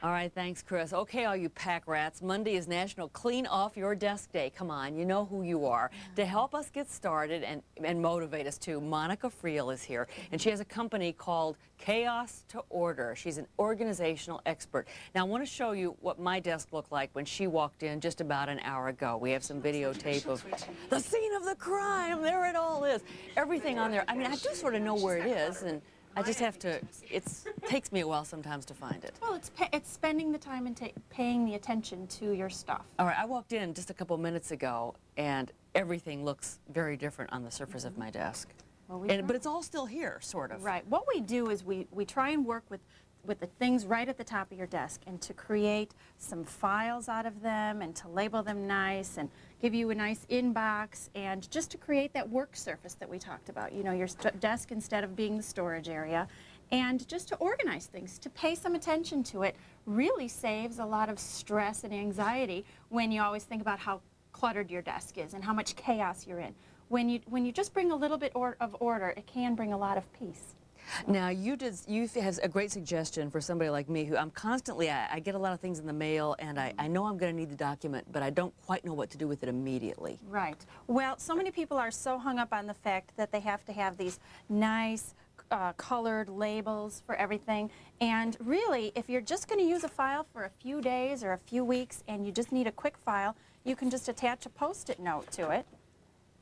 All right, thanks, Chris. Okay, all you pack rats, Monday is National Clean Off Your Desk Day. Come on, you know who you are. To help us get started and motivate us too, Monica Friel is here, and she has a company called Chaos to Order. She's an organizational expert. Now, I want to show you what my desk looked like when she walked in just about an hour ago. We have some videotape of the scene of the crime. There it all is. Everything on there. I mean, I do sort of know where it is, and I just have to, it takes me a while sometimes to find it. Well, it's spending the time and paying the attention to your stuff. All right, I walked in just a couple minutes ago, and everything looks very different on the surface of my desk. Well, But it's all still here, sort of. Right. What we do is we try and work with the things right at the top of your desk, and to create some files out of them and to label them nice and give you a nice inbox, and just to create that work surface that we talked about, you know, your desk instead of being the storage area, and just to organize things, to pay some attention to it really saves a lot of stress and anxiety when you always think about how cluttered your desk is and how much chaos you're in. When you just bring a little bit of order, it can bring a lot of peace. Now, you have a great suggestion for somebody like me who I'm constantly, I get a lot of things in the mail, and I know I'm going to need the document, but I don't quite know what to do with it immediately. Right. Well, so many people are so hung up on the fact that they have to have these nice colored labels for everything, and really, if you're just going to use a file for a few days or a few weeks and you just need a quick file, you can just attach a Post-it note to it.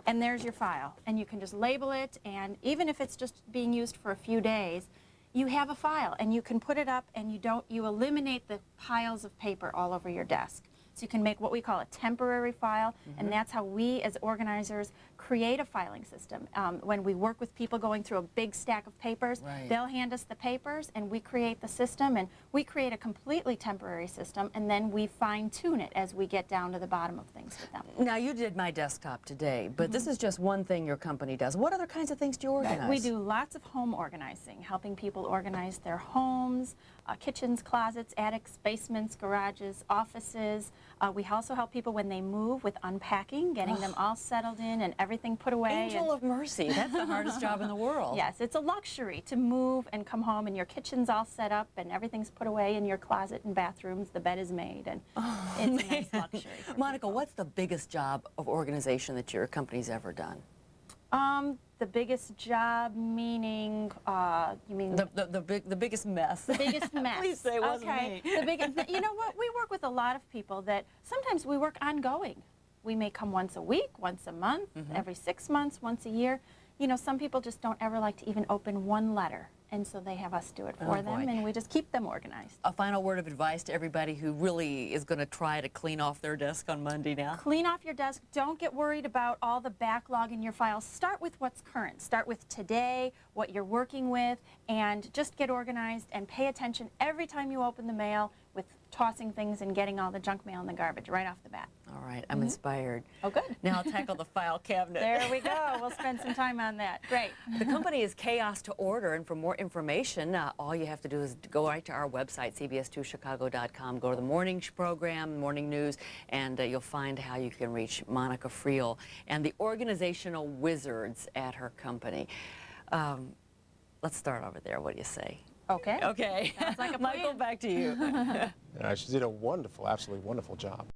And there's your file, and you can just label it, and even if it's just being used for a few days, you have a file, and you can put it up, and you eliminate the piles of paper all over your desk. So you can make what we call a temporary file, and that's how we as organizers create a filing system. When we work with people going through a big stack of papers, they'll hand us the papers, and we create the system, and we create a completely temporary system, and then we fine-tune it as we get down to the bottom of things with them. Now, you did my desktop today, but this is just one thing your company does. What other kinds of things do you organize? We do lots of home organizing, helping people organize their homes, kitchens, closets, attics, basements, garages, offices. We also help people when they move with unpacking, getting them all settled in and everything put away. Angel of mercy. That's the hardest job in the world. Yes, it's a luxury to move and come home and your kitchen's all set up and everything's put away in your closet and bathrooms. The bed is made, and it's a nice luxury. Monica, what's the biggest job of organization that your company's ever done? The biggest job, meaning, you mean... The biggest mess. The biggest mess. Please say it wasn't me. You know what, we work with a lot of people that sometimes we work ongoing. We may come once a week, once a month, every 6 months, once a year. You know, some people just don't ever like to even open one letter, and so they have us do it for them, and we just keep them organized. A final word of advice to everybody who really is going to try to clean off their desk on Monday now? Clean off your desk. Don't get worried about all the backlog in your files. Start with what's current. Start with today, what you're working with, and just get organized and pay attention every time you open the mail with tossing things and getting all the junk mail in the garbage right off the bat. All right, I'm inspired. Oh, good. Now I'll tackle the file cabinet. There we go. We'll spend some time on that. Great. The company is Chaos to Order, and for more information, all you have to do is go right to our website, cbs2chicago.com, go to the morning program, morning news, and you'll find how you can reach Monica Friel and the organizational wizards at her company. Let's start over there. What do you say? Okay. Okay. Sounds like a plan. Michael, back to you. She did a wonderful, absolutely wonderful job.